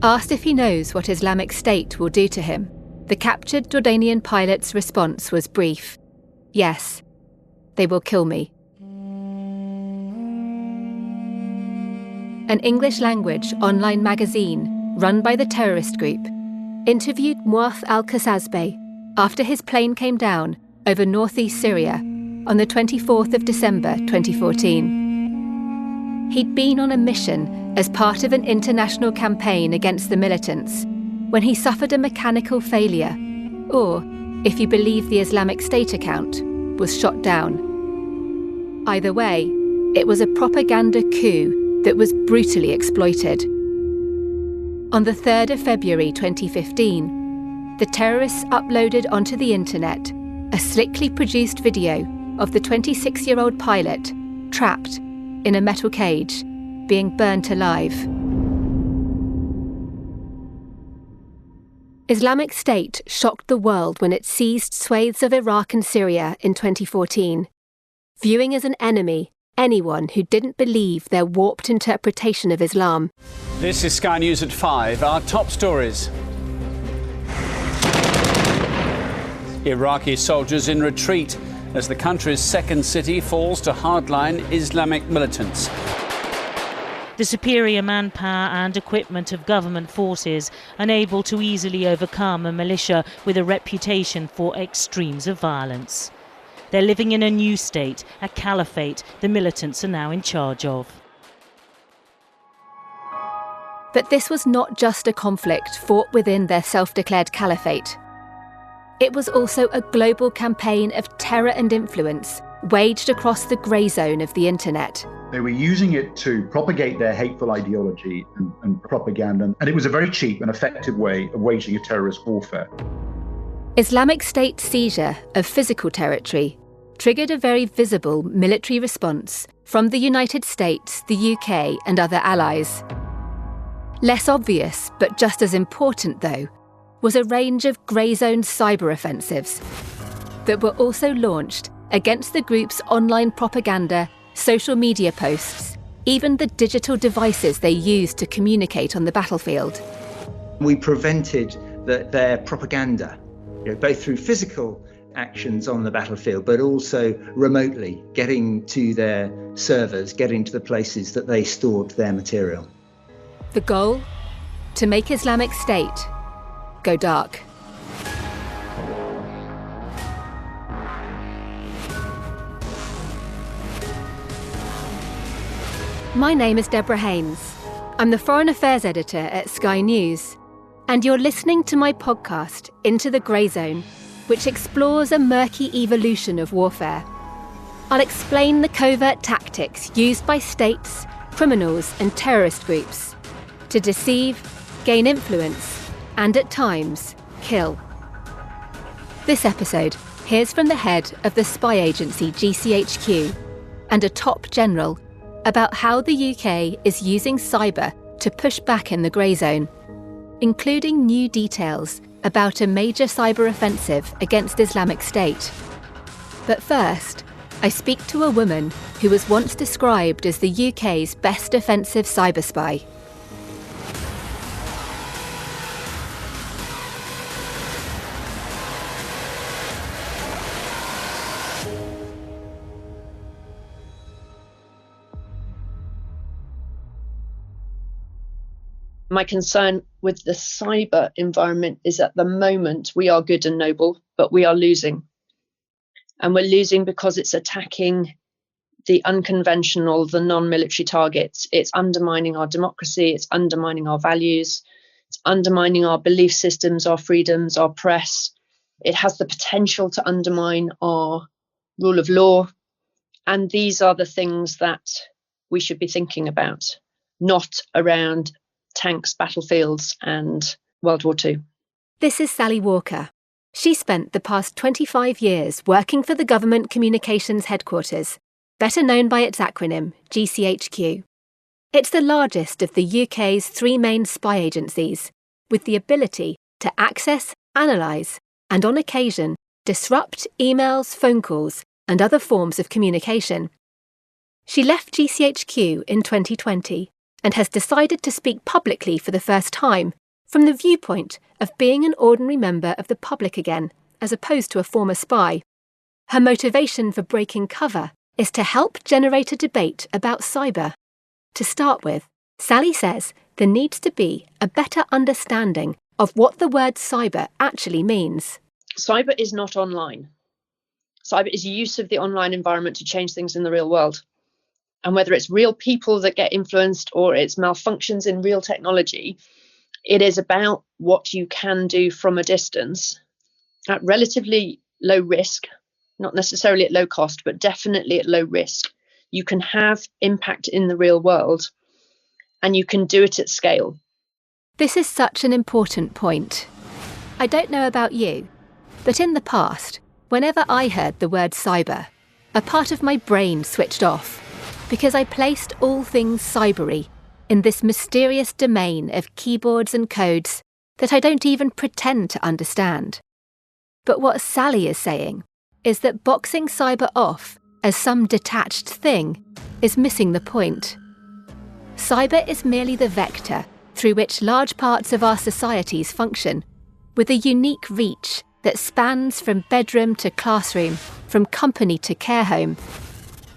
Asked if he knows what Islamic State will do to him, the captured Jordanian pilot's response was brief. Yes, they will kill me. An English-language online magazine run by the terrorist group interviewed Muath al-Kasazbeh after his plane came down over northeast Syria on the 24th of December 2014. He'd been on a mission as part of an international campaign against the militants when he suffered a mechanical failure, or, if you believe the Islamic State account, was shot down. Either way, it was a propaganda coup that was brutally exploited. On the 3rd of February 2015, the terrorists uploaded onto the internet a slickly produced video of the 26-year-old pilot trapped in a metal cage, being burnt alive. Islamic State shocked the world when it seized swathes of Iraq and Syria in 2014, viewing as an enemy anyone who didn't believe their warped interpretation of Islam. This is Sky News at 5. Our top stories. Iraqi soldiers in retreat as the country's second city falls to hardline Islamic militants. The superior manpower and equipment of government forces unable to easily overcome a militia with a reputation for extremes of violence. They're living in a new state, a caliphate the militants are now in charge of. But this was not just a conflict fought within their self-declared caliphate. It was also a global campaign of terror and influence waged across the grey zone of the internet. They were using it to propagate their hateful ideology and propaganda, and it was a very cheap and effective way of waging a terrorist warfare. Islamic State's seizure of physical territory triggered a very visible military response from the United States, the UK, and other allies. Less obvious, but just as important though, was a range of grey zone cyber offensives that were also launched against the group's online propaganda, social media posts, even the digital devices they used to communicate on the battlefield. We prevented their propaganda, both through physical actions on the battlefield, but also remotely, getting to their servers, getting to the places that they stored their material. The goal? To make Islamic State go dark. My name is Deborah Haynes. I'm the Foreign Affairs Editor at Sky News, and you're listening to my podcast, Into the Grey Zone, which explores a murky evolution of warfare. I'll explain the covert tactics used by states, criminals, and terrorist groups to deceive, gain influence, and at times, kill. This episode hears from the head of the spy agency GCHQ and a top general about how the UK is using cyber to push back in the grey zone, including new details about a major cyber offensive against Islamic State. But first, I speak to a woman who was once described as the UK's best offensive cyber spy. My concern with the cyber environment is at the moment we are good and noble, but we are losing. And we're losing because it's attacking the unconventional, the non-military targets. It's undermining our democracy, it's undermining our values, it's undermining our belief systems, our freedoms, our press. It has the potential to undermine our rule of law. And these are the things that we should be thinking about, not around tanks, battlefields, and World War II. This is Sally Walker. She spent the past 25 years working for the Government Communications Headquarters, better known by its acronym, GCHQ. It's the largest of the UK's three main spy agencies, with the ability to access, analyse, and on occasion, disrupt emails, phone calls, and other forms of communication. She left GCHQ in 2020 and has decided to speak publicly for the first time from the viewpoint of being an ordinary member of the public again, as opposed to a former spy. Her motivation for breaking cover is to help generate a debate about cyber. To start with, Sally says there needs to be a better understanding of what the word cyber actually means. Cyber is not online. Cyber is use of the online environment to change things in the real world. And whether it's real people that get influenced or it's malfunctions in real technology, it is about what you can do from a distance at relatively low risk, not necessarily at low cost, but definitely at low risk. You can have impact in the real world and you can do it at scale. This is such an important point. I don't know about you, but in the past, whenever I heard the word cyber, a part of my brain switched off because I placed all things cybery in this mysterious domain of keyboards and codes that I don't even pretend to understand. But what Sally is saying is that boxing cyber off as some detached thing is missing the point. Cyber is merely the vector through which large parts of our societies function, with a unique reach that spans from bedroom to classroom, from company to care home.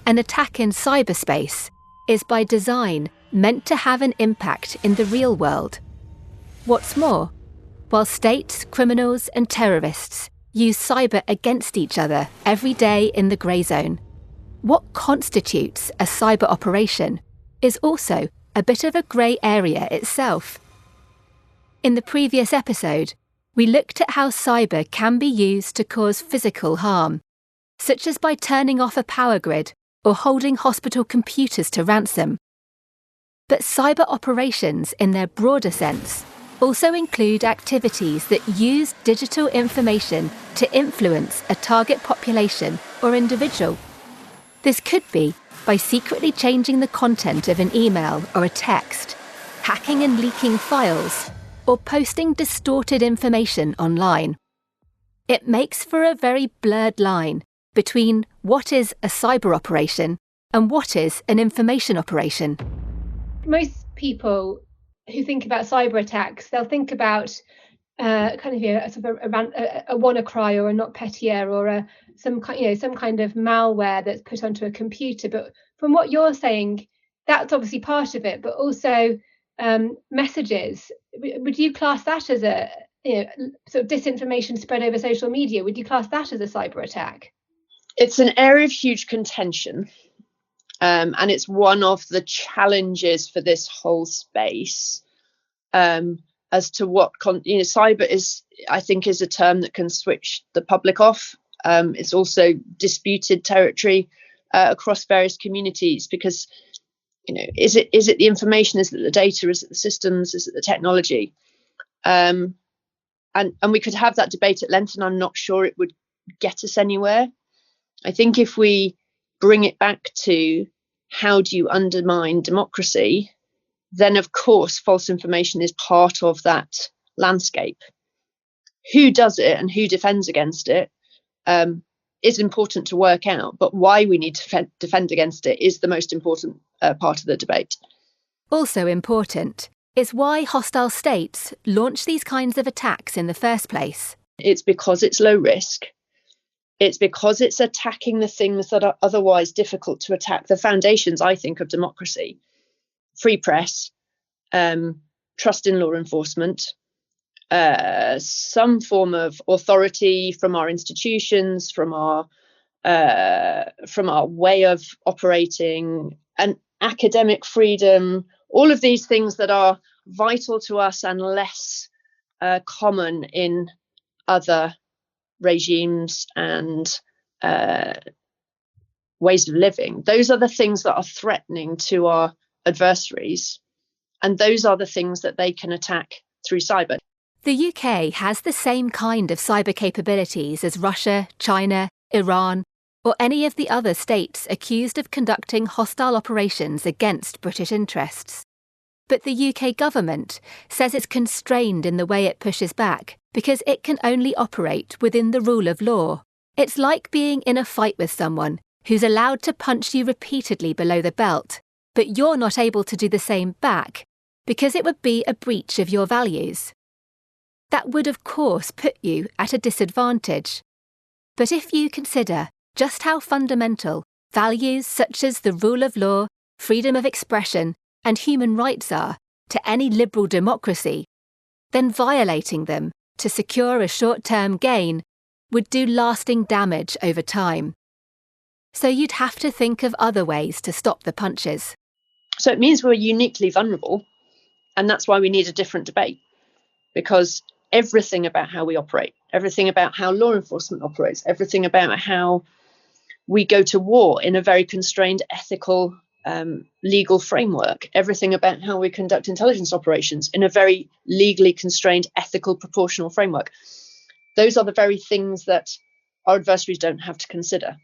An attack in cyberspace is by design meant to have an impact in the real world. What's more, while states, criminals and terrorists use cyber against each other every day in the grey zone, what constitutes a cyber operation is also a bit of a grey area itself. In the previous episode, we looked at how cyber can be used to cause physical harm, such as by turning off a power grid or holding hospital computers to ransom. But cyber operations in their broader sense also include activities that use digital information to influence a target population or individual. This could be by secretly changing the content of an email or a text, hacking and leaking files, or posting distorted information online. It makes for a very blurred line between what is a cyber operation and what is an information operation. Most people who think about cyber attacks, they'll think about a sort of a WannaCry or a NotPetya or some kind of malware that's put onto a computer. But from what you're saying, that's obviously part of it, but also messages. Would you class that as a sort of disinformation spread over social media? Would you class that as a cyber attack? It's an area of huge contention, and it's one of the challenges for this whole space as to what cyber is. I think is a term that can switch the public off. It's also disputed territory across various communities because is it the information, is it the data, is it the systems, is it the technology, and we could have that debate at length, and I'm not sure it would get us anywhere. I think if we bring it back to how do you undermine democracy, then of course false information is part of that landscape. Who does it and who defends against it is important to work out, but why we need to defend against it is the most important part of the debate. Also important is why hostile states launch these kinds of attacks in the first place. It's because it's low risk. It's because it's attacking the things that are otherwise difficult to attack, the foundations, I think, of democracy. Free press, trust in law enforcement, some form of authority from our institutions, from our way of operating, and academic freedom, all of these things that are vital to us and less common in other regimes and ways of living. Those are the things that are threatening to our adversaries, and those are the things that they can attack through cyber. The UK has the same kind of cyber capabilities as Russia, China, Iran, or any of the other states accused of conducting hostile operations against British interests. But the UK government says it's constrained in the way it pushes back because it can only operate within the rule of law. It's like being in a fight with someone who's allowed to punch you repeatedly below the belt, but you're not able to do the same back because it would be a breach of your values. That would, of course, put you at a disadvantage. But if you consider just how fundamental values such as the rule of law, freedom of expression, and human rights are to any liberal democracy, then violating them to secure a short-term gain would do lasting damage over time. So you'd have to think of other ways to stop the punches. So it means we're uniquely vulnerable, and that's why we need a different debate, because everything about how we operate, everything about how law enforcement operates, everything about how we go to war in a very constrained ethical, legal framework, everything about how we conduct intelligence operations in a very legally constrained, ethical, proportional framework. Those are the very things that our adversaries don't have to consider.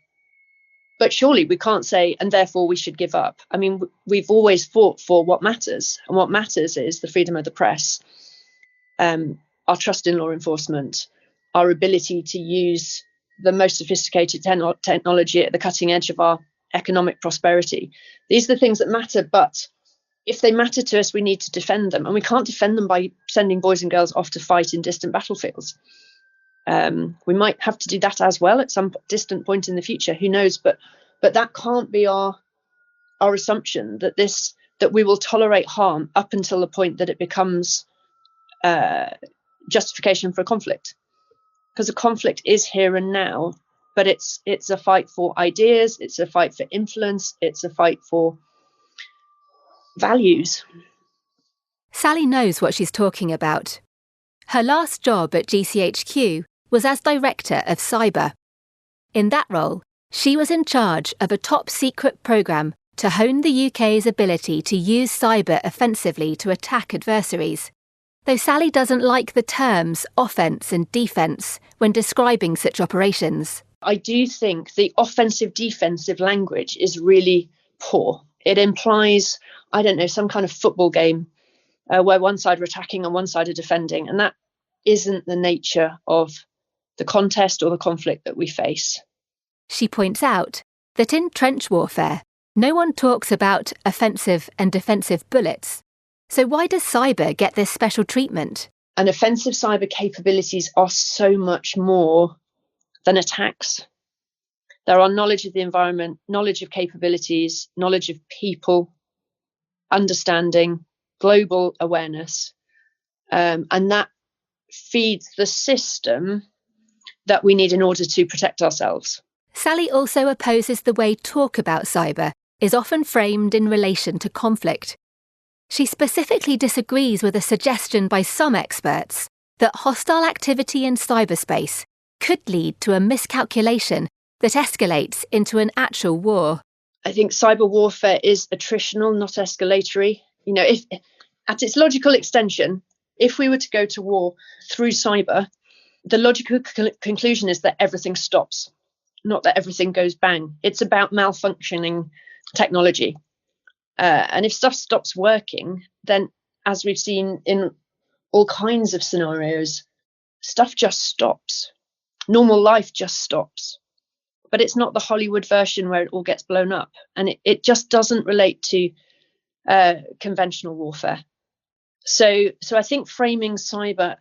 But surely we can't say, and therefore we should give up. I mean, we've always fought for what matters. And what matters is the freedom of the press, our trust in law enforcement, our ability to use the most sophisticated technology at the cutting edge of our economic prosperity. These are the things that matter. But if they matter to us, we need to defend them. And we can't defend them by sending boys and girls off to fight in distant battlefields. We might have to do that as well at some distant point in the future. Who knows? But that can't be our assumption, that we will tolerate harm up until the point that it becomes justification for a conflict. Because a conflict is here and now, but it's a fight for ideas, it's a fight for influence, it's a fight for values. Sally knows what she's talking about. Her last job at GCHQ was as Director of Cyber. In that role, she was in charge of a top-secret programme to hone the UK's ability to use cyber offensively to attack adversaries. Though Sally doesn't like the terms offence and defence when describing such operations. I do think the offensive-defensive language is really poor. It implies, I don't know, some kind of football game where one side are attacking and one side are defending, and that isn't the nature of the contest or the conflict that we face. She points out that in trench warfare, no one talks about offensive and defensive bullets. So why does cyber get this special treatment? And offensive cyber capabilities are so much more than attacks. There are knowledge of the environment, knowledge of capabilities, knowledge of people, understanding, global awareness, and that feeds the system that we need in order to protect ourselves. Sally also opposes the way talk about cyber is often framed in relation to conflict. She specifically disagrees with a suggestion by some experts that hostile activity in cyberspace could lead to a miscalculation that escalates into an actual war. I think cyber warfare is attritional, not escalatory. You know, if at its logical extension, if we were to go to war through cyber, the logical conclusion is that everything stops, not that everything goes bang. It's about malfunctioning technology. And if stuff stops working, then as we've seen in all kinds of scenarios, stuff just stops. Normal life just stops. But it's not the Hollywood version where it all gets blown up. And it just doesn't relate to conventional warfare. So I think framing cyber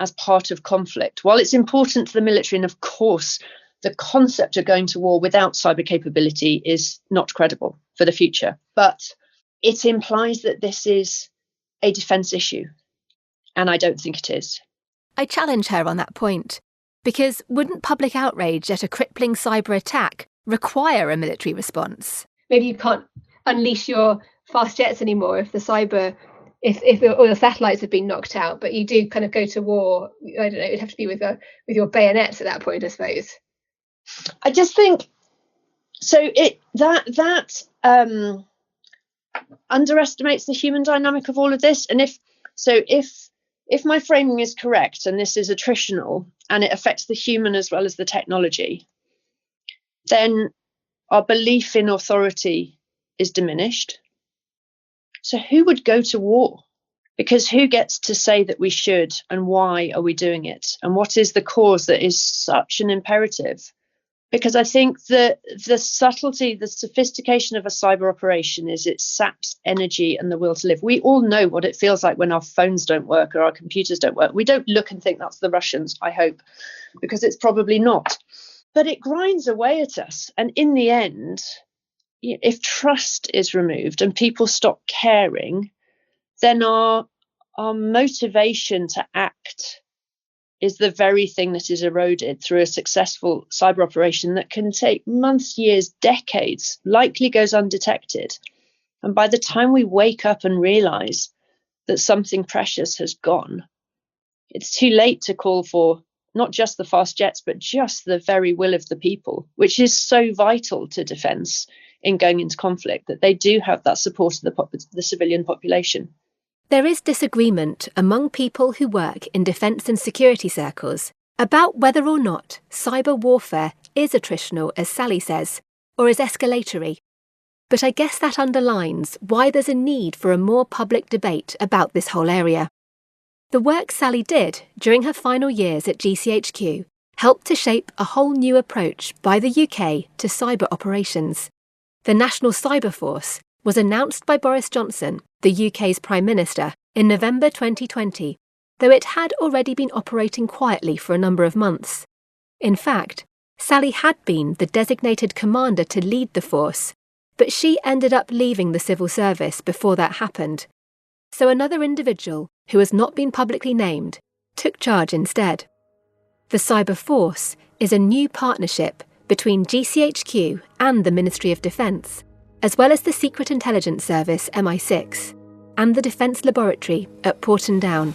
as part of conflict, while it's important to the military, and of course, the concept of going to war without cyber capability is not credible for the future. But it implies that this is a defence issue. And I don't think it is. I challenge her on that point. Because wouldn't public outrage at a crippling cyber attack require a military response? Maybe you can't unleash your fast jets anymore if the cyber, if all the satellites have been knocked out, but you do kind of go to war. I don't know, it'd have to be with your bayonets at that point, I suppose. I just think so. That underestimates the human dynamic of all of this. And if my framing is correct, and this is attritional, and it affects the human as well as the technology, then our belief in authority is diminished. So who would go to war? Because who gets to say that we should, and why are we doing it? And what is the cause that is such an imperative Because I think that the subtlety, the sophistication of a cyber operation is it saps energy and the will to live. We all know what it feels like when our phones don't work or our computers don't work. We don't look and think that's the Russians, I hope, because it's probably not. But it grinds away at us. And in the end, if trust is removed and people stop caring, then our motivation to act is the very thing that is eroded through a successful cyber operation that can take months, years, decades, likely goes undetected. And by the time we wake up and realize that something precious has gone, it's too late to call for not just the fast jets, but just the very will of the people, which is so vital to defence in going into conflict, that they do have that support of the civilian population. There is disagreement among people who work in defence and security circles about whether or not cyber warfare is attritional, as Sally says, or is escalatory. But I guess that underlines why there's a need for a more public debate about this whole area. The work Sally did during her final years at GCHQ helped to shape a whole new approach by the UK to cyber operations. The National Cyber Force was announced by Boris Johnson, the UK's Prime Minister, in November 2020, though it had already been operating quietly for a number of months. In fact, Sally had been the designated commander to lead the force, but she ended up leaving the civil service before that happened. So another individual, who has not been publicly named, took charge instead. The Cyber Force is a new partnership between GCHQ and the Ministry of Defence, as well as the Secret Intelligence Service MI6 and the Defence Laboratory at Porton Down.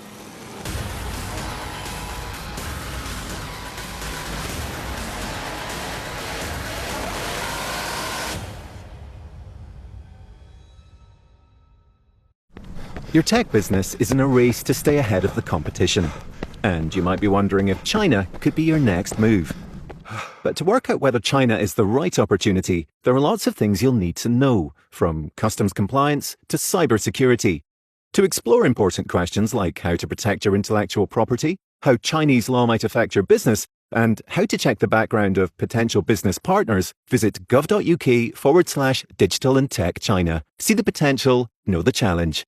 Your tech business is in a race to stay ahead of the competition. And you might be wondering if China could be your next move. But to work out whether China is the right opportunity, there are lots of things you'll need to know, from customs compliance to cybersecurity. To explore important questions like how to protect your intellectual property, how Chinese law might affect your business, and how to check the background of potential business partners, visit gov.uk/digital and tech China. See the potential, know the challenge.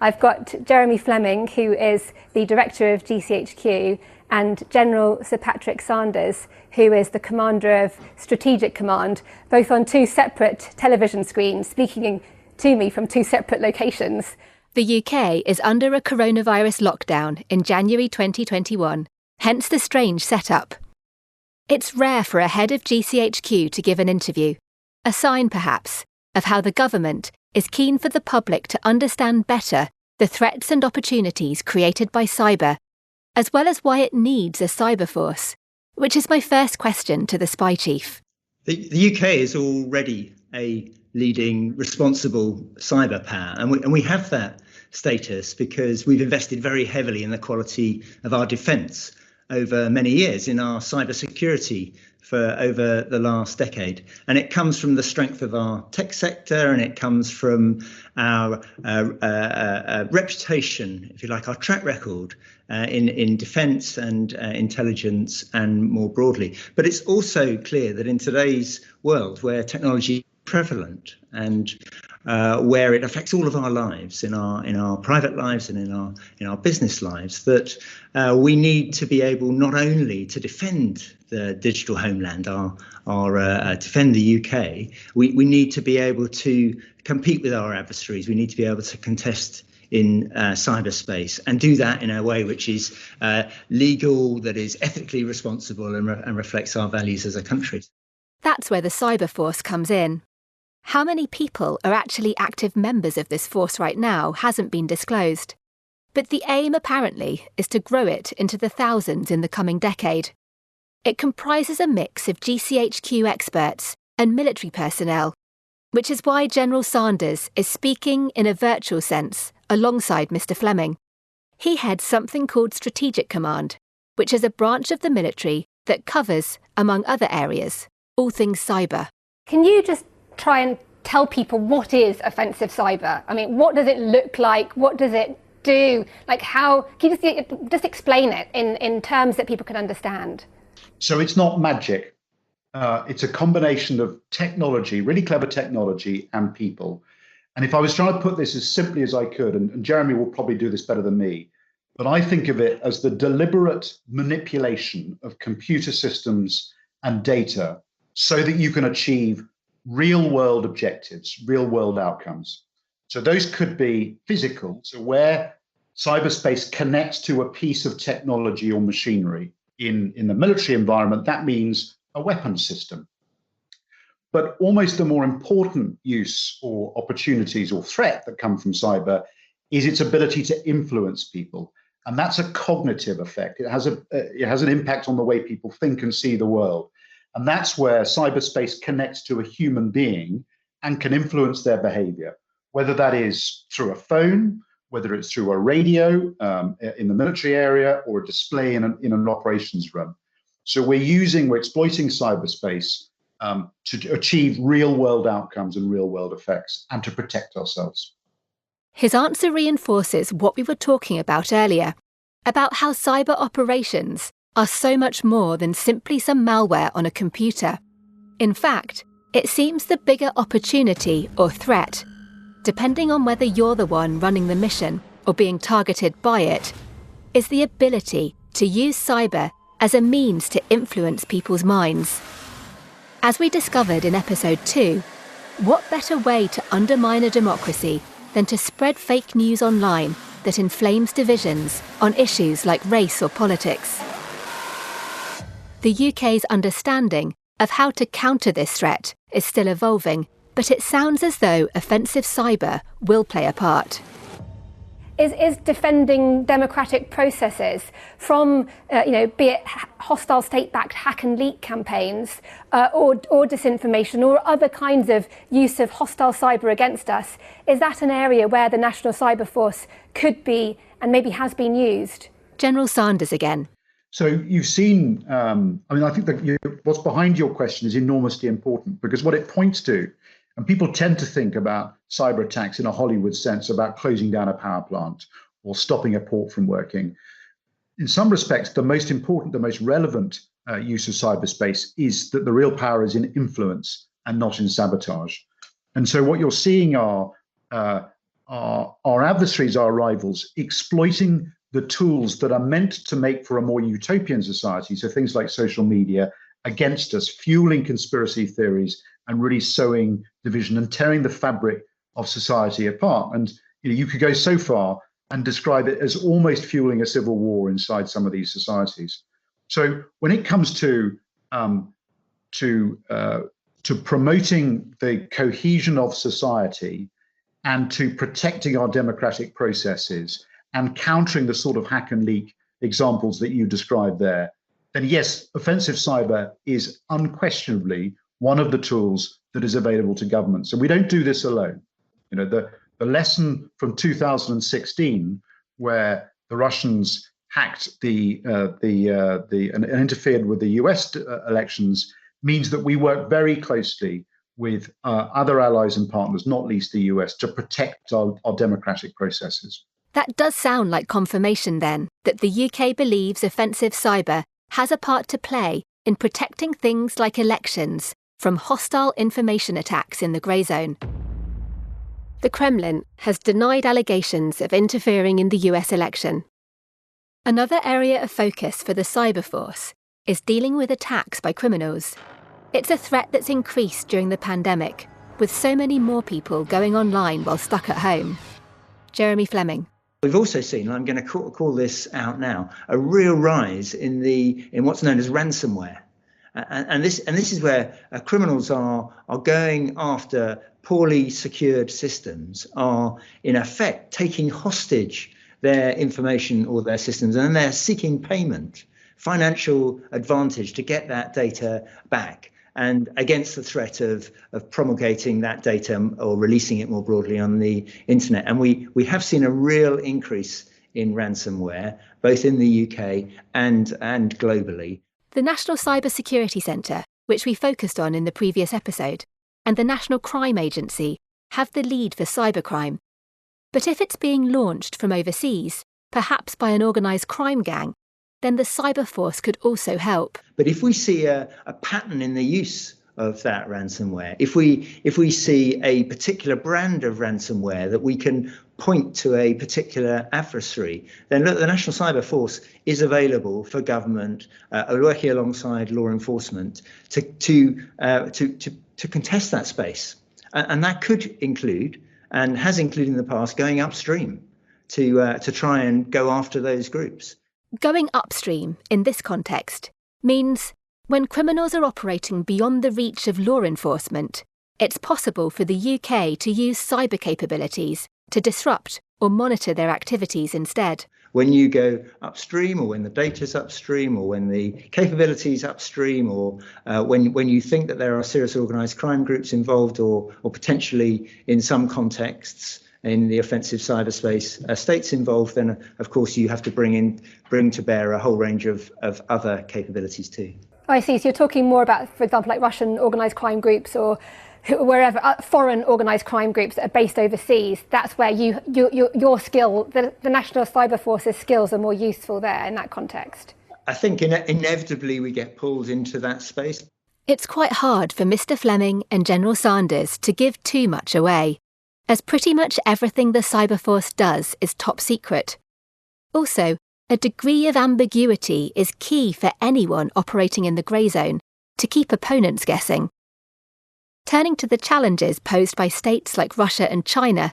I've got Jeremy Fleming, who is the director of GCHQ, and General Sir Patrick Sanders, who is the commander of Strategic Command, both on two separate television screens, speaking to me from two separate locations. The UK is under a coronavirus lockdown in January 2021, hence the strange setup. It's rare for a head of GCHQ to give an interview, a sign perhaps of how the government is keen for the public to understand better the threats and opportunities created by cyber, as well as why it needs a cyber force, which is my first question to the spy chief. The UK is already a leading responsible cyber power, and we have that status because we've invested very heavily in the quality of our defence over many years, in our cyber security for over the last decade. And it comes from the strength of our tech sector, and it comes from our reputation, if you like, our track record in defence and intelligence and more broadly. But it's also clear that in today's world, where technology is prevalent and where it affects all of our lives, in our private lives and in our business lives, that we need to be able not only to defend the digital homeland, defend the UK, we need to be able to compete with our adversaries. We need to be able to contest in cyberspace and do that in a way which is legal, that is ethically responsible and reflects our values as a country. That's where the Cyber Force comes in. How many people are actually active members of this force right now hasn't been disclosed. But the aim, apparently, is to grow it into the thousands in the coming decade. It comprises a mix of GCHQ experts and military personnel, which is why General Sanders is speaking in a virtual sense alongside Mr. Fleming. He heads something called Strategic Command, which is a branch of the military that covers, among other areas, all things cyber. Can you just try and tell people what is offensive cyber? I mean, what does it look like? What does it do? Like, how can you just explain it in terms that people can understand? So it's not magic. it's a combination of technology, really clever technology, and people. And if I was trying to put this as simply as I could, and Jeremy will probably do this better than me, but I think of it as the deliberate manipulation of computer systems and data so that you can achieve real world objectives, real world outcomes. So those could be physical, so where cyberspace connects to a piece of technology or machinery. In the military environment, that means a weapons system. But almost the more important use or opportunities or threat that come from cyber is its ability to influence people. And that's a cognitive effect. It has an impact on the way people think and see the world. And that's where cyberspace connects to a human being and can influence their behavior, whether that is through a phone, whether it's through a radio in the military area, or a display in an operations room. So we're exploiting cyberspace to achieve real world outcomes and real world effects, and to protect ourselves. His answer reinforces what we were talking about earlier, about how cyber operations are so much more than simply some malware on a computer. In fact, it seems the bigger opportunity or threat, depending on whether you're the one running the mission or being targeted by it, is the ability to use cyber as a means to influence people's minds. As we discovered in episode 2, what better way to undermine a democracy than to spread fake news online that inflames divisions on issues like race or politics? The UK's understanding of how to counter this threat is still evolving, but it sounds as though offensive cyber will play a part. Is defending democratic processes from, be it hostile state-backed hack and leak campaigns or disinformation or other kinds of use of hostile cyber against us, is that an area where the National Cyber Force could be and maybe has been used? General Sanders again. So you've seen, I think that what's behind your question is enormously important, because what it points to, and people tend to think about cyber attacks in a Hollywood sense, about closing down a power plant or stopping a port from working. In some respects, the most important, the most relevant use of cyberspace is that the real power is in influence and not in sabotage. And so what you're seeing are our adversaries, our rivals, exploiting the tools that are meant to make for a more utopian society, so things like social media, against us, fueling conspiracy theories and really sowing division and tearing the fabric of society apart. And you could go so far and describe it as almost fueling a civil war inside some of these societies. So when it comes to promoting the cohesion of society and to protecting our democratic processes and countering the sort of hack and leak examples that you described there, then yes, offensive cyber is unquestionably one of the tools that is available to governments. And we don't do this alone. The lesson from 2016, where the Russians hacked and interfered with the US elections, means that we work very closely with other allies and partners, not least the US, to protect our democratic processes. That does sound like confirmation then that the UK believes offensive cyber has a part to play in protecting things like elections from hostile information attacks in the grey zone. The Kremlin has denied allegations of interfering in the US election. Another area of focus for the cyber force is dealing with attacks by criminals. It's a threat that's increased during the pandemic, with so many more people going online while stuck at home. Jeremy Fleming. We've also seen, and I'm going to call this out now, a real rise in what's known as ransomware. And this is where criminals are going after poorly secured systems, are in effect taking hostage their information or their systems, and they're seeking payment, financial advantage to get that data back, and against the threat of promulgating that data or releasing it more broadly on the internet. And we have seen a real increase in ransomware, both in the UK and globally. The National Cyber Security Centre, which we focused on in the previous episode, and the National Crime Agency have the lead for cybercrime. But if it's being launched from overseas, perhaps by an organised crime gang, then the cyber force could also help. But if we see a pattern in the use of that ransomware, if we see a particular brand of ransomware that we can point to a particular adversary, then look, the National Cyber Force is available for government, working alongside law enforcement to contest that space, and that could include, and has included in the past, going upstream to try and go after those groups. Going upstream in this context means when criminals are operating beyond the reach of law enforcement, it's possible for the UK to use cyber capabilities to disrupt or monitor their activities instead. When you go upstream, or when the data's upstream, or when the capability's upstream, or when you think that there are serious organised crime groups involved, or potentially in some contexts in the offensive cyberspace states involved, then of course you have to bring to bear a whole range of other capabilities too. I see. So you're talking more about, for example, like Russian organised crime groups or wherever, foreign organised crime groups that are based overseas. That's where your skill, the National Cyber Force's skills, are more useful there in that context. I think inevitably we get pulled into that space. It's quite hard for Mr. Fleming and General Sanders to give too much away, as pretty much everything the Cyber Force does is top secret. Also, a degree of ambiguity is key for anyone operating in the grey zone to keep opponents guessing. Turning to the challenges posed by states like Russia and China,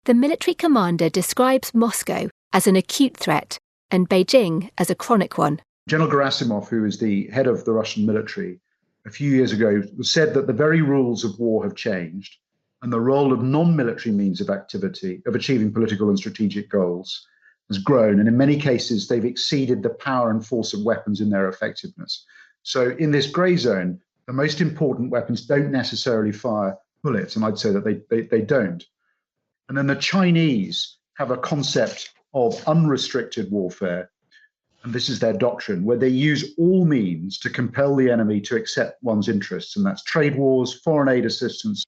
the military commander describes Moscow as an acute threat and Beijing as a chronic one. General Gerasimov, who is the head of the Russian military, a few years ago said that the very rules of war have changed and the role of non-military means of activity, of achieving political and strategic goals, has grown. And in many cases, they've exceeded the power and force of weapons in their effectiveness. So in this grey zone, the most important weapons don't necessarily fire bullets, and I'd say that they don't. And then the Chinese have a concept of unrestricted warfare, and this is their doctrine, where they use all means to compel the enemy to accept one's interests, and that's trade wars, foreign aid assistance,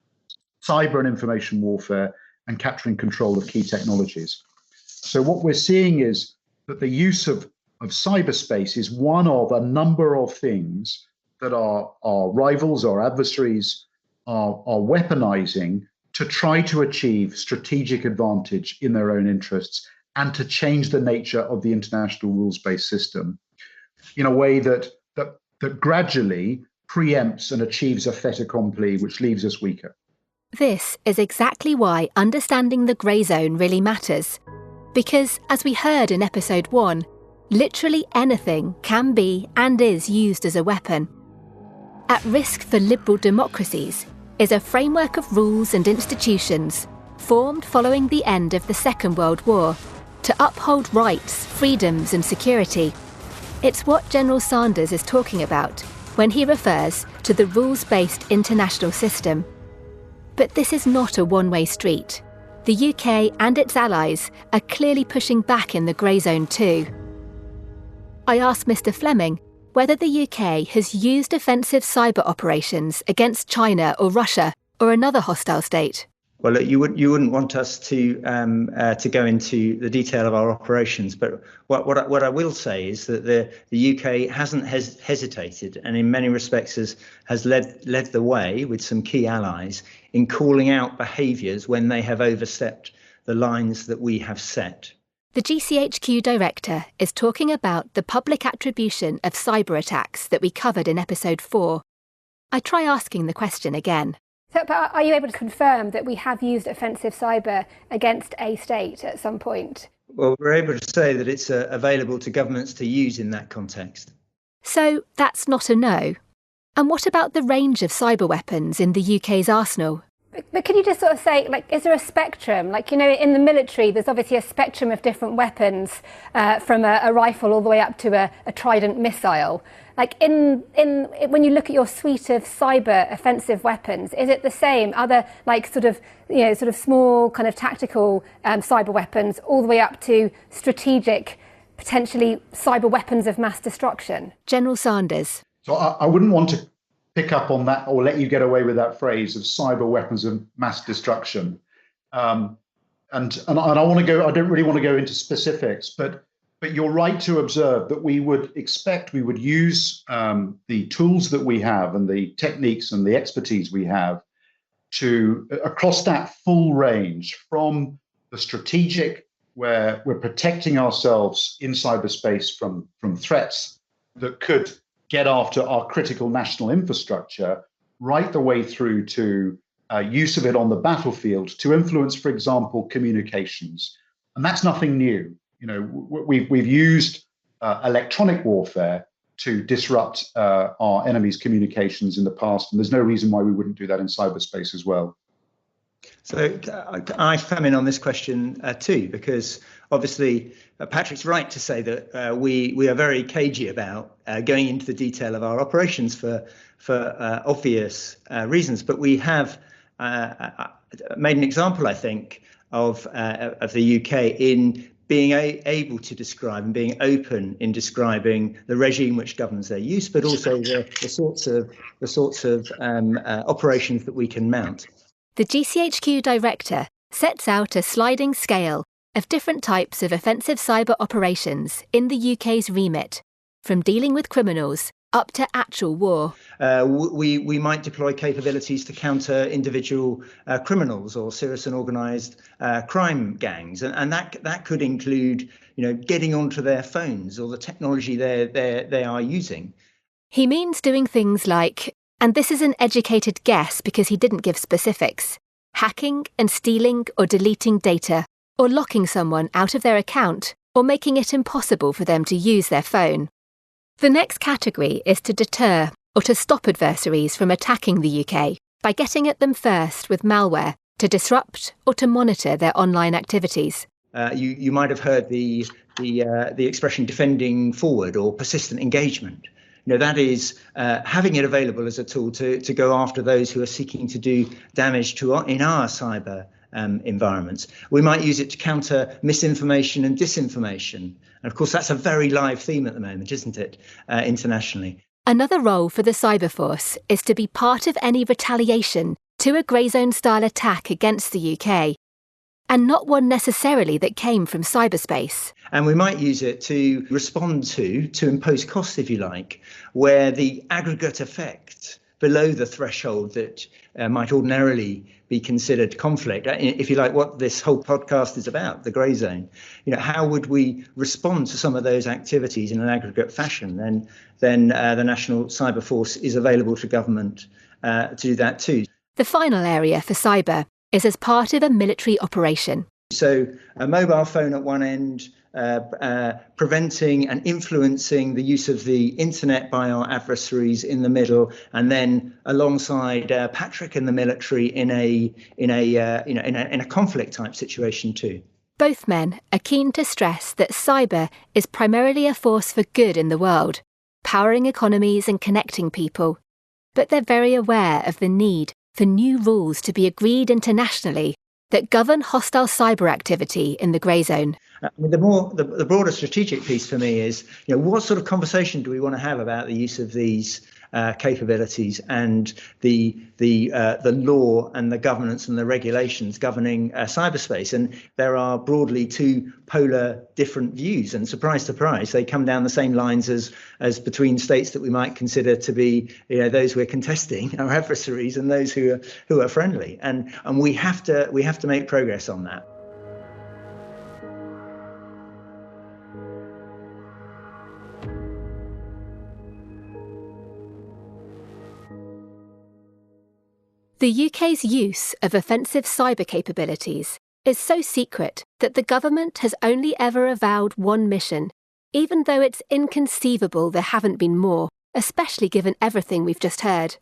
cyber and information warfare, and capturing control of key technologies. So what we're seeing is that the use of cyberspace is one of a number of things that our rivals, our adversaries are weaponizing to try to achieve strategic advantage in their own interests and to change the nature of the international rules-based system in a way that gradually preempts and achieves a fait accompli, which leaves us weaker. This is exactly why understanding the grey zone really matters. Because, as we heard in episode 1, literally anything can be and is used as a weapon. At risk for liberal democracies is a framework of rules and institutions formed following the end of the Second World War to uphold rights, freedoms and security. It's what General Sanders is talking about when he refers to the rules-based international system. But this is not a one-way street. The UK and its allies are clearly pushing back in the grey zone too. I asked Mr. Fleming whether the UK has used offensive cyber operations against China or Russia or another hostile state. Well, look, you wouldn't want us to go into the detail of our operations, but what I will say is that the UK hasn't hesitated, and in many respects has led the way with some key allies in calling out behaviours when they have overstepped the lines that we have set. The GCHQ director is talking about the public attribution of cyber attacks that we covered in episode 4. I try asking the question again. So, but are you able to confirm that we have used offensive cyber against a state at some point? Well, we're able to say that it's available to governments to use in that context. So that's not a no. And what about the range of cyber weapons in the UK's arsenal? But can you just sort of say, like, is there a spectrum? Like, you know, in the military, there's obviously a spectrum of different weapons, from a rifle all the way up to a Trident missile. Like, when you look at your suite of cyber offensive weapons, is it the same? Are there, like, sort of small kind of tactical cyber weapons all the way up to strategic, potentially cyber weapons of mass destruction? General Sanders. So I wouldn't want to pick up on that or let you get away with that phrase of cyber weapons of mass destruction. And I want to go, I don't really want to go into specifics, but But you're right to observe that we would use the tools that we have and the techniques and the expertise we have to across that full range, from the strategic, where we're protecting ourselves in cyberspace from threats that could get after our critical national infrastructure, right the way through to use of it on the battlefield to influence, for example, communications. And that's nothing new. We've used electronic warfare to disrupt our enemies' communications in the past, and there's no reason why we wouldn't do that in cyberspace as well. So I come in on this question too, because obviously Patrick's right to say that we are very cagey about going into the detail of our operations for obvious reasons. But we have made an example, I think, of the UK in being able to describe and being open in describing the regime which governs their use, but also the sorts of operations that we can mount. The GCHQ director sets out a sliding scale of different types of offensive cyber operations in the UK's remit, from dealing with criminals up to actual war. We might deploy capabilities to counter individual criminals or serious and organised crime gangs, and that could include, getting onto their phones or the technology they are using. He means doing things like, and this is an educated guess because he didn't give specifics, hacking and stealing or deleting data, or locking someone out of their account, or making it impossible for them to use their phone. The next category is to deter or to stop adversaries from attacking the UK by getting at them first with malware to disrupt or to monitor their online activities. You might have heard the expression defending forward or persistent engagement. That is having it available as a tool to go after those who are seeking to do damage in our cyber environments. We might use it to counter misinformation and disinformation. And of course, that's a very live theme at the moment, isn't it, internationally? Another role for the Cyber Force is to be part of any retaliation to a grey zone style attack against the UK, and not one necessarily that came from cyberspace. And we might use it to respond to impose costs, if you like, where the aggregate effect below the threshold that might ordinarily be considered conflict, if you like, what this whole podcast is about, the grey zone. How would we respond to some of those activities in an aggregate fashion? Then the National Cyber Force is available to government to do that too. The final area for cyber is as part of a military operation. So a mobile phone at one end, preventing and influencing the use of the internet by our adversaries in the middle, and then alongside Patrick and the military in a conflict type situation too. Both men are keen to stress that cyber is primarily a force for good in the world, powering economies and connecting people. But they're very aware of the need for new rules to be agreed internationally that govern hostile cyber activity in the grey zone. The broader strategic piece for me is, what sort of conversation do we want to have about the use of these capabilities and the law and the governance and the regulations governing cyberspace? And there are broadly two polar different views, and surprise, surprise, they come down the same lines as between states that we might consider to be, those we're contesting, our adversaries, and those who are friendly. And we have to make progress on that. The UK's use of offensive cyber capabilities is so secret that the government has only ever avowed one mission, even though it's inconceivable there haven't been more, especially given everything we've just heard.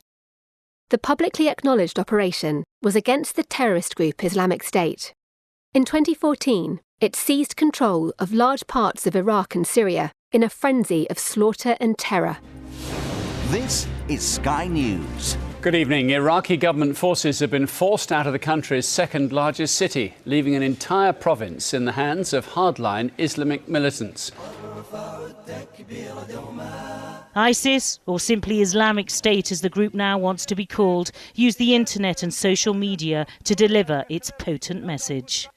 The publicly acknowledged operation was against the terrorist group Islamic State. In 2014, it seized control of large parts of Iraq and Syria in a frenzy of slaughter and terror. This is Sky News. Good evening. Iraqi government forces have been forced out of the country's second largest city, leaving an entire province in the hands of hardline Islamic militants. ISIS, or simply Islamic State as the group now wants to be called, used the internet and social media to deliver its potent message.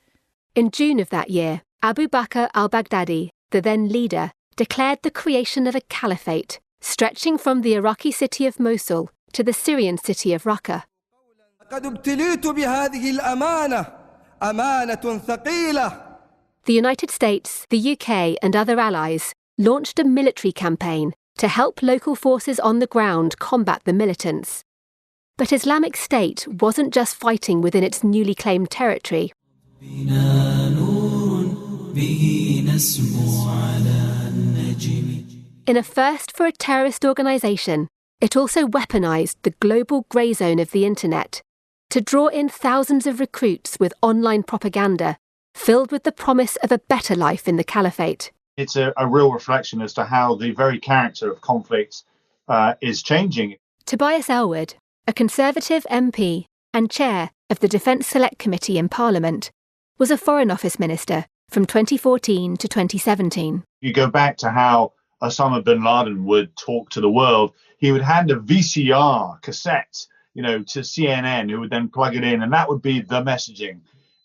In June of that year, Abu Bakr al-Baghdadi, the then leader, declared the creation of a caliphate, stretching from the Iraqi city of Mosul to the Syrian city of Raqqa. The United States, the UK and other allies launched a military campaign to help local forces on the ground combat the militants. But Islamic State wasn't just fighting within its newly claimed territory. In a first for a terrorist organisation, it also weaponised the global grey zone of the internet to draw in thousands of recruits with online propaganda filled with the promise of a better life in the caliphate. It's a real reflection as to how the very character of conflict is changing. Tobias Ellwood, a Conservative MP and chair of the Defence Select Committee in Parliament, was a Foreign Office Minister from 2014 to 2017. You go back to how Osama bin Laden would talk to the world. He would hand a VCR cassette, to CNN, who would then plug it in, and that would be the messaging.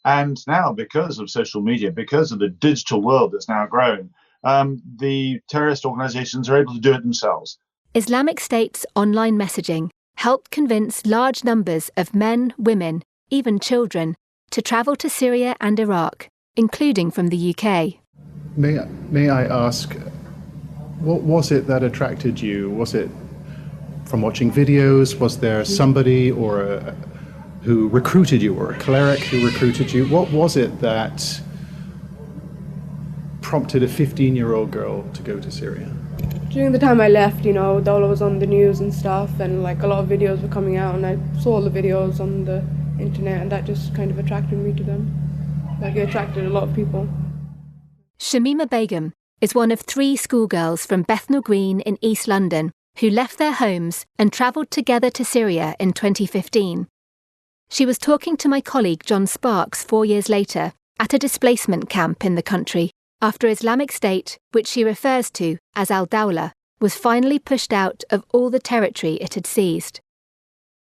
And now, because of social media, because of the digital world that's now grown, the terrorist organizations are able to do it themselves. Islamic State's online messaging helped convince large numbers of men, women, even children, to travel to Syria and Iraq, including from the UK. May I ask, what was it that attracted you? Was it from watching videos? Was there somebody who recruited you, or a cleric who recruited you? What was it that prompted a 15-year-old girl to go to Syria? During the time I left, Dawla was on the news and stuff, and a lot of videos were coming out, and I saw the videos on the internet, and that just kind of attracted me to them. It attracted a lot of people. Shamima Begum is one of 3 schoolgirls from Bethnal Green in East London who left their homes and travelled together to Syria in 2015. She was talking to my colleague John Sparks 4 years later at a displacement camp in the country after Islamic State, which she refers to as Al-Dawla, was finally pushed out of all the territory it had seized.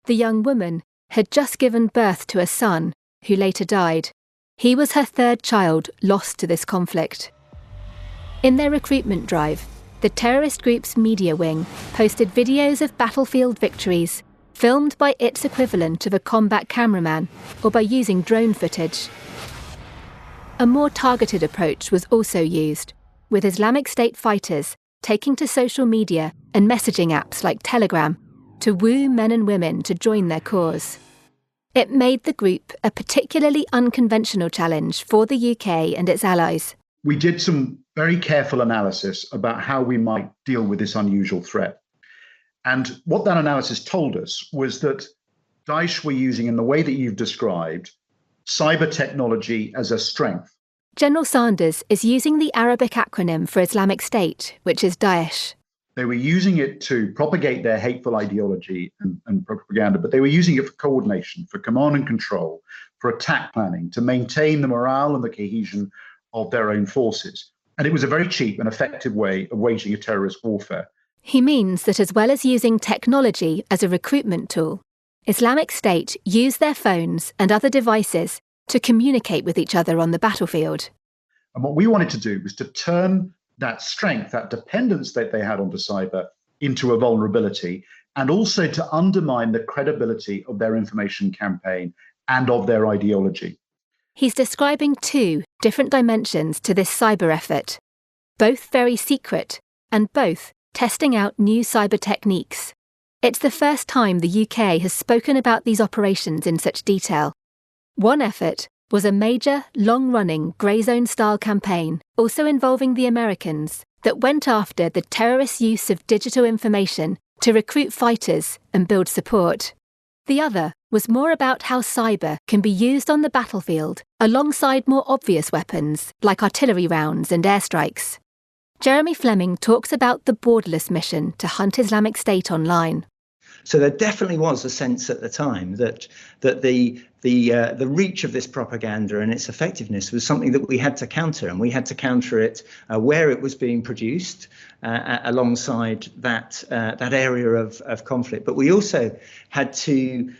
The young woman had just given birth to a son who later died. He was her 3rd child lost to this conflict. In their recruitment drive, the terrorist group's media wing posted videos of battlefield victories, filmed by its equivalent of a combat cameraman or by using drone footage. A more targeted approach was also used, with Islamic State fighters taking to social media and messaging apps like Telegram to woo men and women to join their cause. It made the group a particularly unconventional challenge for the UK and its allies. We did some very careful analysis about how we might deal with this unusual threat. And what that analysis told us was that Daesh were using, in the way that you've described, cyber technology as a strength. General Sanders is using the Arabic acronym for Islamic State, which is Daesh. They were using it to propagate their hateful ideology and propaganda, but they were using it for coordination, for command and control, for attack planning, to maintain the morale and the cohesion of their own forces. And it was a very cheap and effective way of waging a terrorist warfare. He means that as well as using technology as a recruitment tool, Islamic State used their phones and other devices to communicate with each other on the battlefield. And what we wanted to do was to turn that strength, that dependence that they had onto cyber, into a vulnerability, and also to undermine the credibility of their information campaign and of their ideology. He's describing 2 different dimensions to this cyber effort, both very secret and both testing out new cyber techniques. It's the first time the UK has spoken about these operations in such detail. One effort was a major, long-running grey zone-style campaign, also involving the Americans, that went after the terrorist use of digital information to recruit fighters and build support. The other was more about how cyber can be used on the battlefield alongside more obvious weapons like artillery rounds and airstrikes. Jeremy Fleming talks about the borderless mission to hunt Islamic State online. So there definitely was a sense at the time that the the reach of this propaganda and its effectiveness was something that we had to counter, and we had to counter it where it was being produced alongside that area of conflict. But we also had to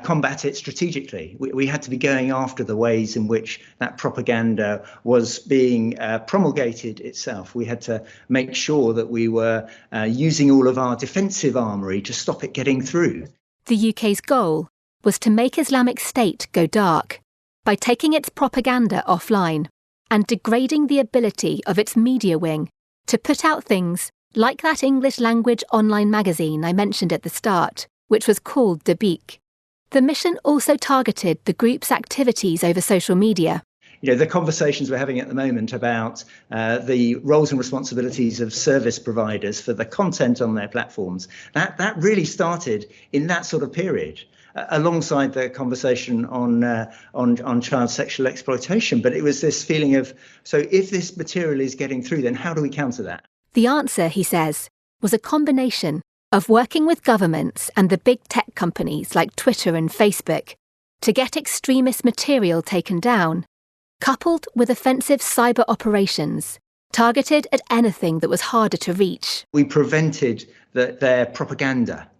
combat it strategically. We had to be going after the ways in which that propaganda was being promulgated itself. We had to make sure that we were using all of our defensive armoury to stop it getting through. The UK's goal was to make Islamic State go dark by taking its propaganda offline and degrading the ability of its media wing to put out things like that English-language online magazine I mentioned at the start, which was called Dabiq. The mission also targeted the group's activities over social media. You know, the conversations we're having at the moment about the roles and responsibilities of service providers for the content on their platforms, that really started in that sort of period, alongside the conversation on child sexual exploitation. But it was this feeling of, so if this material is getting through, then how do we counter that? The answer, he says, was a combination of working with governments and the big tech companies like Twitter and Facebook to get extremist material taken down, coupled with offensive cyber operations targeted at anything that was harder to reach. We prevented their propaganda,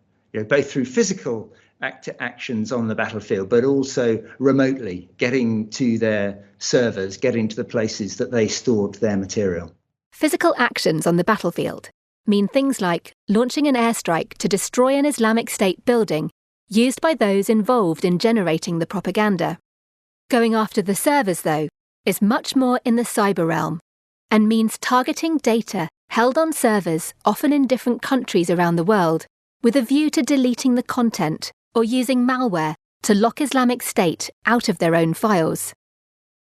both through physical actions on the battlefield, but also remotely, getting to their servers, getting to the places that they stored their material. Physical actions on the battlefield mean things like launching an airstrike to destroy an Islamic State building used by those involved in generating the propaganda. Going after the servers, though, is much more in the cyber realm and means targeting data held on servers, often in different countries around the world, with a view to deleting the content or using malware to lock Islamic State out of their own files.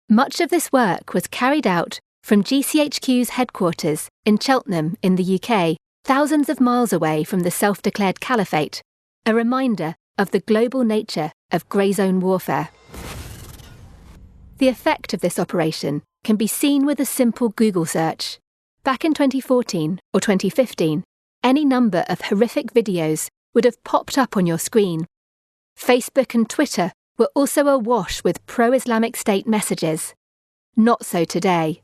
Much of this work was carried out from GCHQ's headquarters in Cheltenham in the UK, thousands of miles away from the self-declared caliphate, a reminder of the global nature of grey zone warfare. The effect of this operation can be seen with a simple Google search. Back in 2014 or 2015, any number of horrific videos would have popped up on your screen. Facebook and Twitter were also awash with pro-Islamic State messages. Not so today.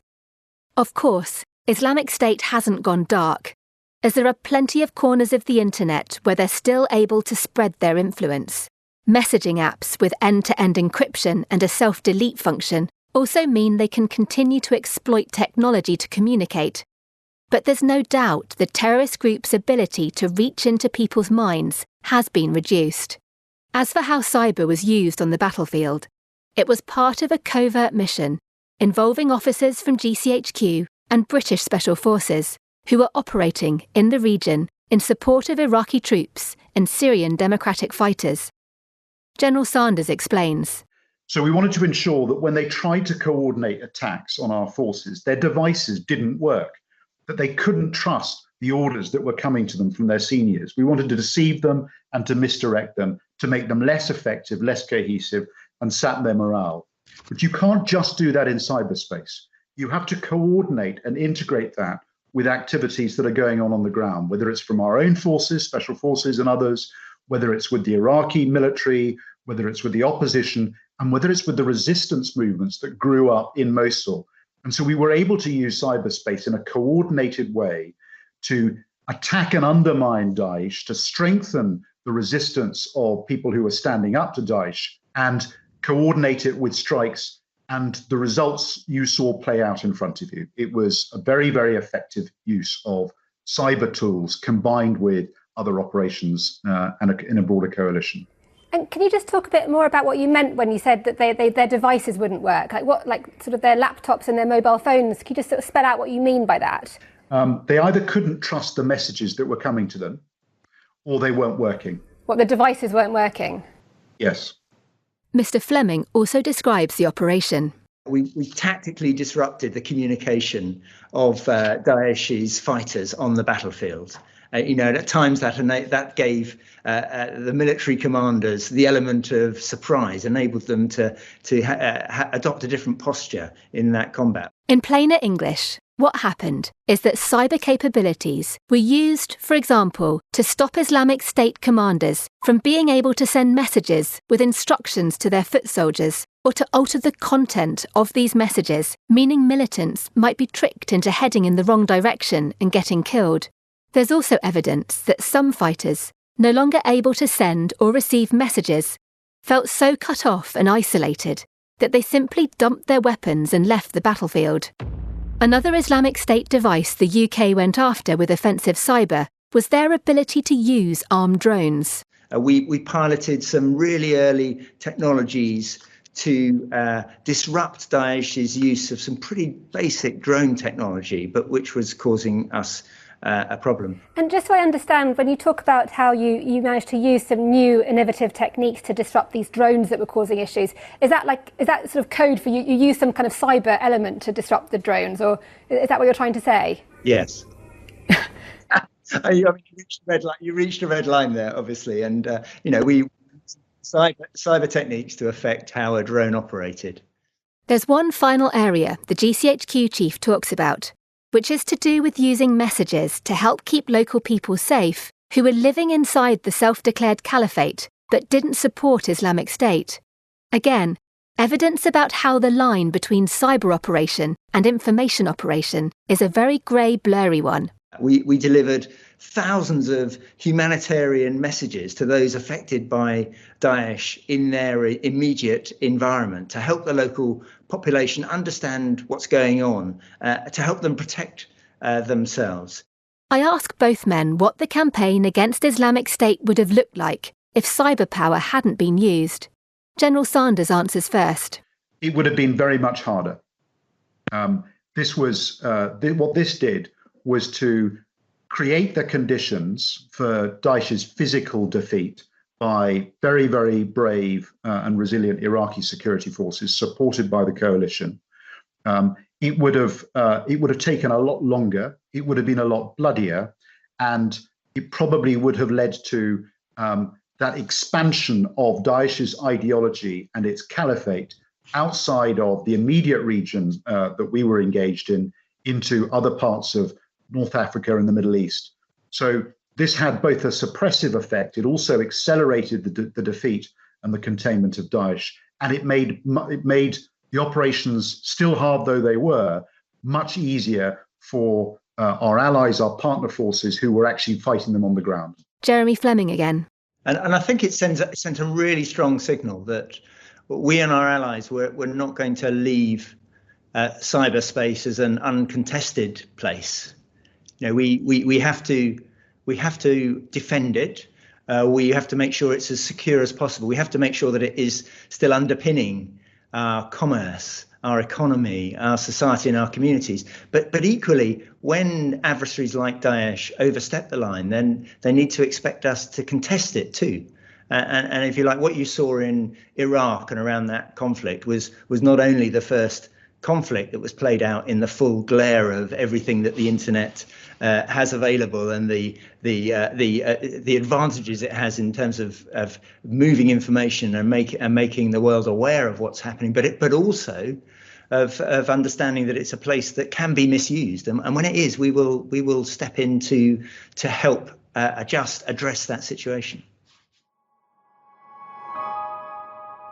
Of course, Islamic State hasn't gone dark, as there are plenty of corners of the internet where they're still able to spread their influence. Messaging apps with end-to-end encryption and a self-delete function also mean they can continue to exploit technology to communicate. But there's no doubt the terrorist group's ability to reach into people's minds has been reduced. As for how cyber was used on the battlefield, it was part of a covert mission involving officers from GCHQ and British Special Forces who were operating in the region in support of Iraqi troops and Syrian democratic fighters. General Sanders explains. So we wanted to ensure that when they tried to coordinate attacks on our forces, their devices didn't work, that they couldn't trust the orders that were coming to them from their seniors. We wanted to deceive them and to misdirect them, to make them less effective, less cohesive, and sap their morale. But you can't just do that in cyberspace. You have to coordinate and integrate that with activities that are going on the ground, whether it's from our own forces, special forces and others, whether it's with the Iraqi military, whether it's with the opposition, and whether it's with the resistance movements that grew up in Mosul. And so we were able to use cyberspace in a coordinated way to attack and undermine Daesh, to strengthen the resistance of people who are standing up to Daesh, and coordinate it with strikes. And the results you saw play out in front of you. It was a very, very effective use of cyber tools combined with other operations and in a broader coalition. And can you just talk a bit more about what you meant when you said that their devices wouldn't work? Like sort of their laptops and their mobile phones? Can you just sort of spell out what you mean by that? They either couldn't trust the messages that were coming to them, or they weren't working. What, the devices weren't working? Yes. Mr. Fleming also describes the operation. We tactically disrupted the communication of Daesh's fighters on the battlefield. And at times that gave the military commanders the element of surprise, enabled them to adopt a different posture in that combat. In plainer English, what happened is that cyber capabilities were used, for example, to stop Islamic State commanders From being able to send messages with instructions to their foot soldiers, or to alter the content of these messages, meaning militants might be tricked into heading in the wrong direction and getting killed. There's also evidence that some fighters, no longer able to send or receive messages, felt so cut off and isolated that they simply dumped their weapons and left the battlefield. Another Islamic State device the UK went after with offensive cyber was their ability to use armed drones. We piloted some really early technologies to disrupt Daesh's use of some pretty basic drone technology, but which was causing us a problem. And just so I understand, when you talk about how you managed to use some new innovative techniques to disrupt these drones that were causing issues, is that sort of code for you use some kind of cyber element to disrupt the drones, or is that what you're trying to say? Yes. You reached a red line there, obviously, and we cyber techniques to affect how a drone operated. There's one final area the GCHQ chief talks about, which is to do with using messages to help keep local people safe who were living inside the self-declared caliphate but didn't support Islamic State. Again, evidence about how the line between cyber operation and information operation is a very grey, blurry one. We delivered thousands of humanitarian messages to those affected by Daesh in their immediate environment to help the local population understand what's going on, to help them protect themselves. I ask both men what the campaign against Islamic State would have looked like if cyber power hadn't been used. General Sanders answers first. It would have been very much harder. What this did was to create the conditions for Daesh's physical defeat by very, very brave and resilient Iraqi security forces supported by the coalition. It would have taken a lot longer. It would have been a lot bloodier, and it probably would have led to that expansion of Daesh's ideology and its caliphate outside of the immediate regions that we were engaged in into other parts of North Africa and the Middle East. So this had both a suppressive effect. It also accelerated the defeat and the containment of Daesh, and it made the operations, still hard though they were, much easier for our allies, our partner forces who were actually fighting them on the ground. Jeremy Fleming again. And I think it sent a really strong signal that we and our allies were not going to leave cyberspace as an uncontested place. We have to defend it. We have to make sure it's as secure as possible. We have to make sure that it is still underpinning our commerce, our economy, our society and our communities. But equally, when adversaries like Daesh overstep the line, then they need to expect us to contest it too. And if you like, what you saw in Iraq and around that conflict was not only the first conflict that was played out in the full glare of everything that the internet has available and the advantages it has in terms of moving information and making the world aware of what's happening, but also of understanding that it's a place that can be misused, and when it is, we will step in to help address that situation.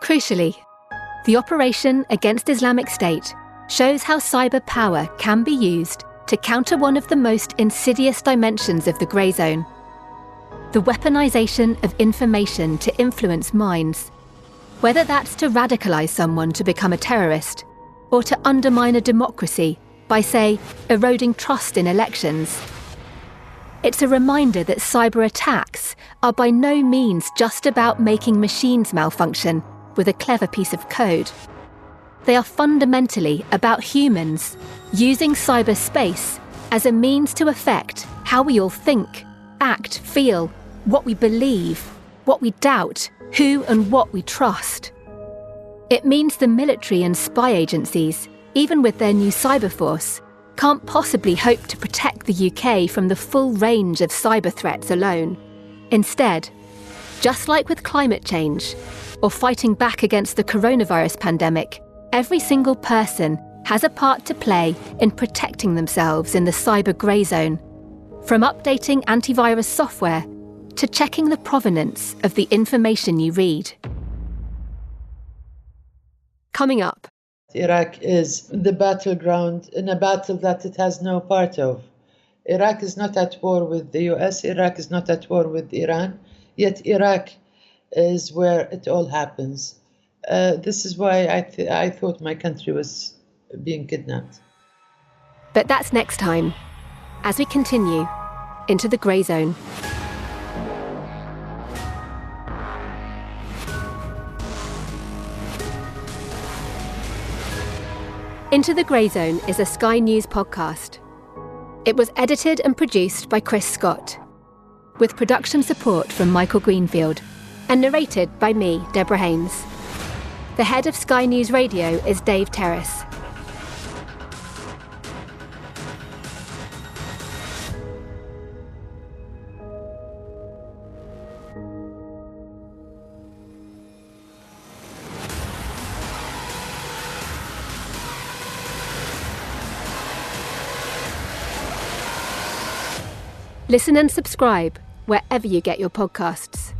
Crucially, the operation against Islamic State shows how cyber power can be used to counter one of the most insidious dimensions of the grey zone: the weaponization of information to influence minds, whether that's to radicalize someone to become a terrorist, or to undermine a democracy by, say, eroding trust in elections. It's a reminder that cyber attacks are by no means just about making machines malfunction with a clever piece of code. They are fundamentally about humans using cyberspace as a means to affect how we all think, act, feel, what we believe, what we doubt, who and what we trust. It means the military and spy agencies, even with their new cyber force, can't possibly hope to protect the UK from the full range of cyber threats alone. Instead, just like with climate change or fighting back against the coronavirus pandemic, every single person has a part to play in protecting themselves in the cyber grey zone, from updating antivirus software to checking the provenance of the information you read. Coming up. Iraq is the battleground in a battle that it has no part of. Iraq is not at war with the US, Iraq is not at war with Iran, yet Iraq is where it all happens. This is why I thought my country was being kidnapped. But that's next time, as we continue into the grey zone. Into the Grey Zone is a Sky News podcast. It was edited and produced by Chris Scott, with production support from Michael Greenfield, and narrated by me, Deborah Haynes. The head of Sky News Radio is Dave Terrace. Listen and subscribe wherever you get your podcasts.